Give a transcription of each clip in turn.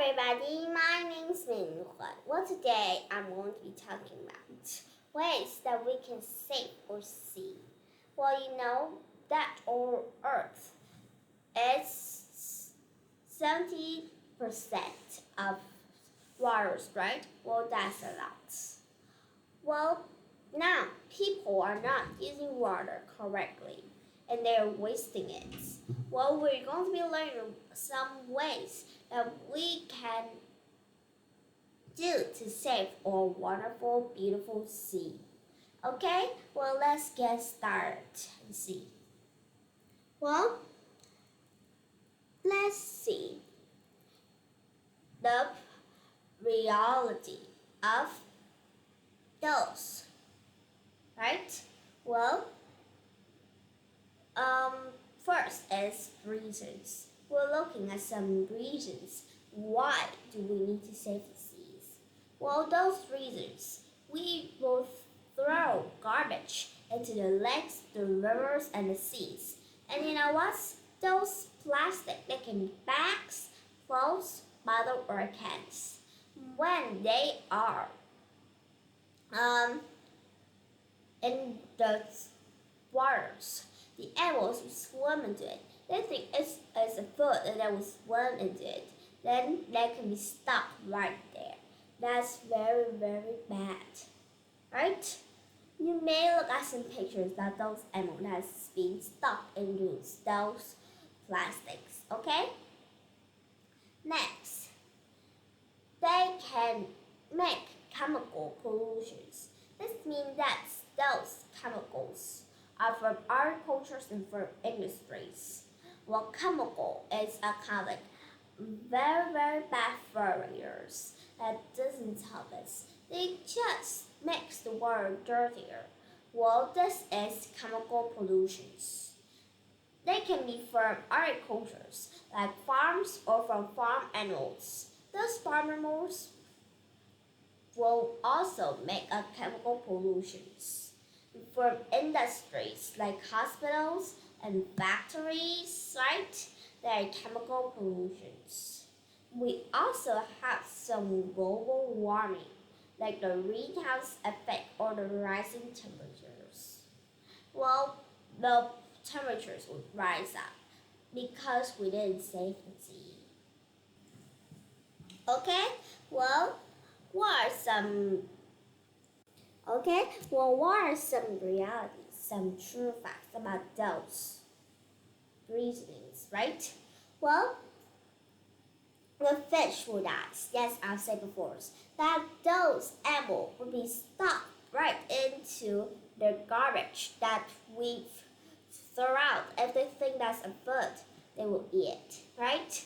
everybody, my name is Minhuan. Well, today I'm going to be talking about ways that we can save or see. Well, you know that our Earth is 70% of waters, right? Well, that's a lot. Well, now people are not using water correctly and they're wasting it. Well, we're going to be learning some ways that we can do to save our wonderful, beautiful sea. Okay, well, let's get started and see. Well, let's see the reality of those, right? Well, first is reasons. We're looking at some reasons. Why do we need to save the seas? Well, those reasons, we will throw garbage into the lakes, the rivers, and the seas. And you know what? Those plastic, they can be bags, clothes, bottle, or cans. When they are in the waters, the animals will swim into it. They think it's a food and they will swim into it. Then they can be stuck right there. That's very, very bad. Right? You may look at some pictures that those animals has been stuck into those plastics. Okay? Next, they can make chemical pollutions. This means that those chemicals are from agriculture and from industries. Well, chemical is a kind of like very, very bad fertilizers that doesn't help us. They just makes the water dirtier. Well, this is chemical pollutions. They can be from agricultures, like farms or from farm animals. Those farm animals will also make a chemical pollutions from industries like hospitals and factories, right? There are chemical pollutions. We also have some global warming, like the greenhouse effect or the rising temperatures. Well, the temperatures would rise up because we didn't save the sea. Okay, well, what are some what are some realities, some true facts about those reasonings, right? Well, the fish would ask, yes, I've said before, that those animals would be stuck right into the garbage that we throw out. If they think that's a food, they will eat, right?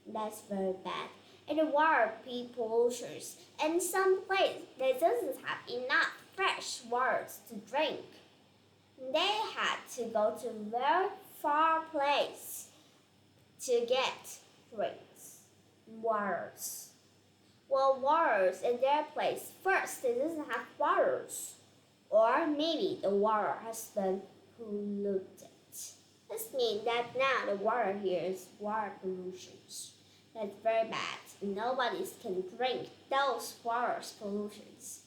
That's very bad. And the water pollutions. In some place, they doesn't have enough fresh water to drink. They had to go to a very far place to get drinks, waters. Well, waters in their place, first it doesn't have waters, or maybe the water has been polluted. This means that now the water here is water pollutions. That's very bad. Nobody can drink those water pollutions.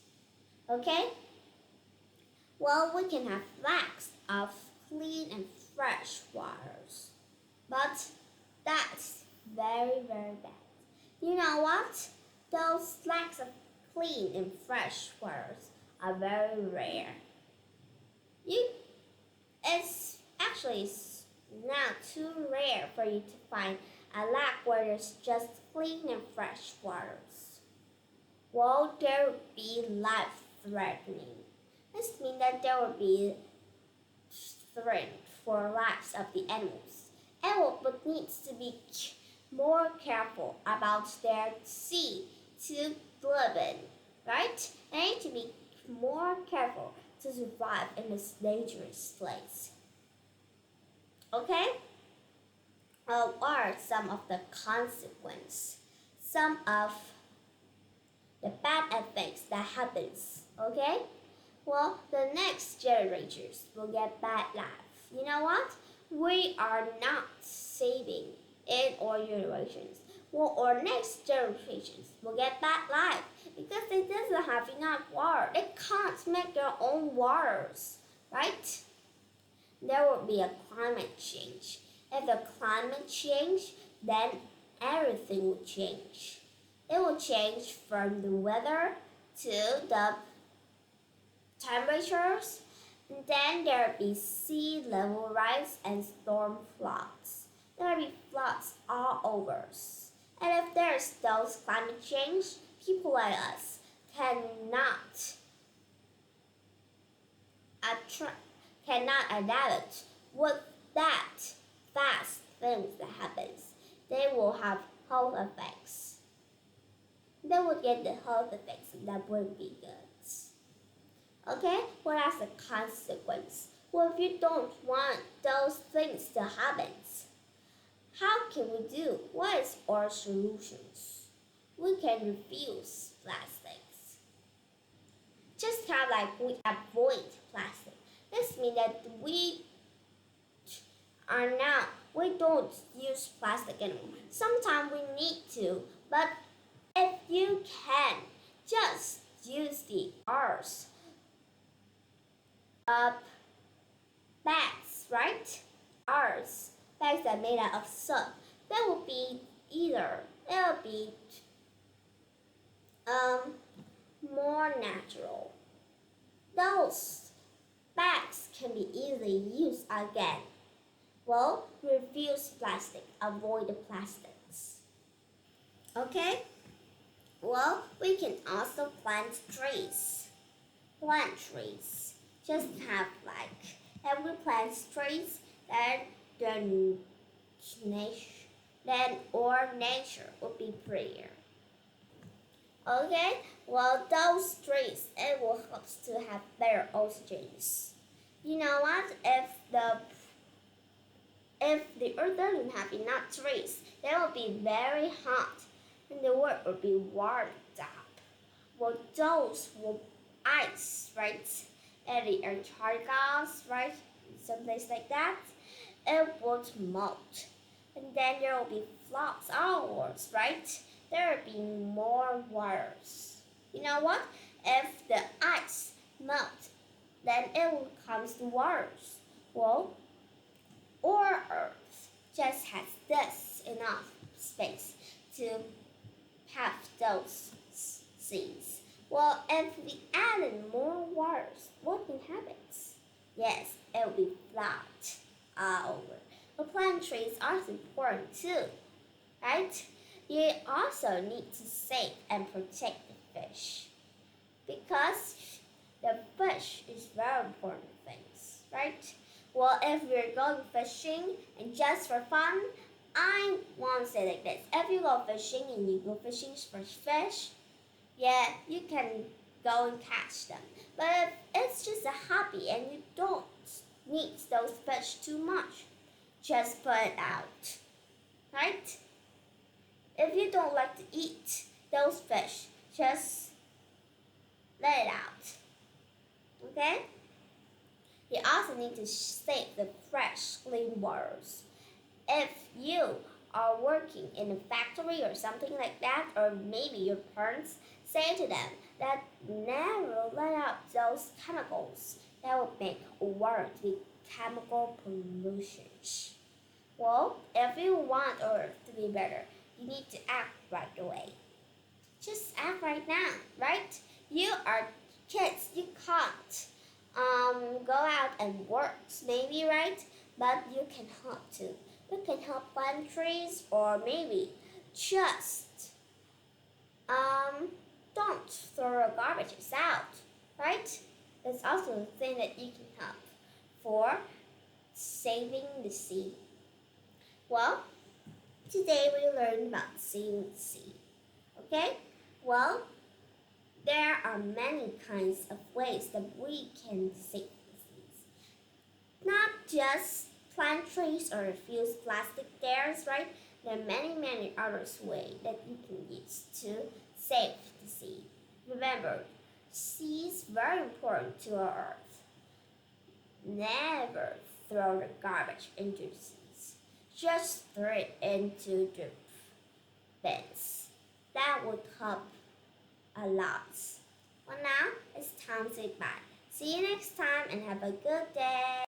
Okay? Well, we can have lakhs of clean and fresh waters. But that's very, very bad. You know what? Those lakhs of clean and fresh waters are very rare. It's actually now too rare for you to find a lake where there's just clean and fresh waters. Well, there would be life threatening. This means that there will be threat for lives of the animals. Animals needs to be more careful about their sea to live in, right? They need to be more careful to survive in this dangerous place. Okay? What are some of the consequences? Some of the bad effects that happens, okay? Well, the next generations will get bad life. You know what? We are not saving in our generations. Well, our next generations will get bad life because they doesn't have enough water. They can't make their own waters, right? There will be a climate change. If the climate change, then everything will change. It will change from the weather to the temperatures, and then there will be sea level rise and storm floods. There will be floods all over us. And if there's those climate change, people like us cannot adapt with that fast things that happens. They will have health effects. They will get the health effects that wouldn't be good. Okay, what are the consequence? Well, if you don't want those things to happen, how can we do? What is our solutions? We can refuse plastics. Just kind of like we avoid plastic. This means that we don't use plastic anymore. Sometimes we need to, but if you can, just use the ours bags, right? Ours bags that are made out of soap. That will be more natural. Those bags can be easily used again. Well, refuse plastic, avoid the plastics. Okay? Well, we can also plant trees. Plant trees. Just have like every plant trees, then our nature will be prettier. Okay, well those trees it will help to have better oxygens. You know what? If the earth doesn't have enough trees, it will be very hot and the world will be warmed up. Well, those will ice, right? And the Antarctica, right? Someplace like that, it would melt. And then there will be floods outwards, right? There will be more waters. You know what? If the ice melts, then it will come to waters. Well, our Earth just has this enough space to have those seas. Well, if we added more waters, what can happen? Yes, it will be flat all over. But plant trees are important too, right? You also need to save and protect the fish because the fish is very important things, right? Well, if we're going fishing and just for fun, I want to say like this. If you go fishing and you go fishing for fish, yeah, you can go and catch them. But if it's just a hobby and you don't need those fish too much, just put it out, right? If you don't like to eat those fish, just let it out, okay? You also need to save the fresh, clean waters. If you are working in a factory or something like that, or maybe your parents say to them that never let out those chemicals that will make water to be chemical pollutions. Well, if you want Earth to be better, you need to act right away. Just act right now, right? You are kids, you can't go out and work, maybe, right? But you can help too. You can help plant trees or maybe just don't throw your garbages out, right? That's also a thing that you can help for saving the sea. Well, today we learned about saving the sea. Okay? Well, there are many kinds of ways that we can save the seas. Not just plant trees or refuse plastic there, right? There are many other ways that you can use to save the sea. Remember, sea is very important to our Earth. Never throw the garbage into the seas. Just throw it into bins. That would help a lot. Well, now it's time to say bye. See you next time and have a good day.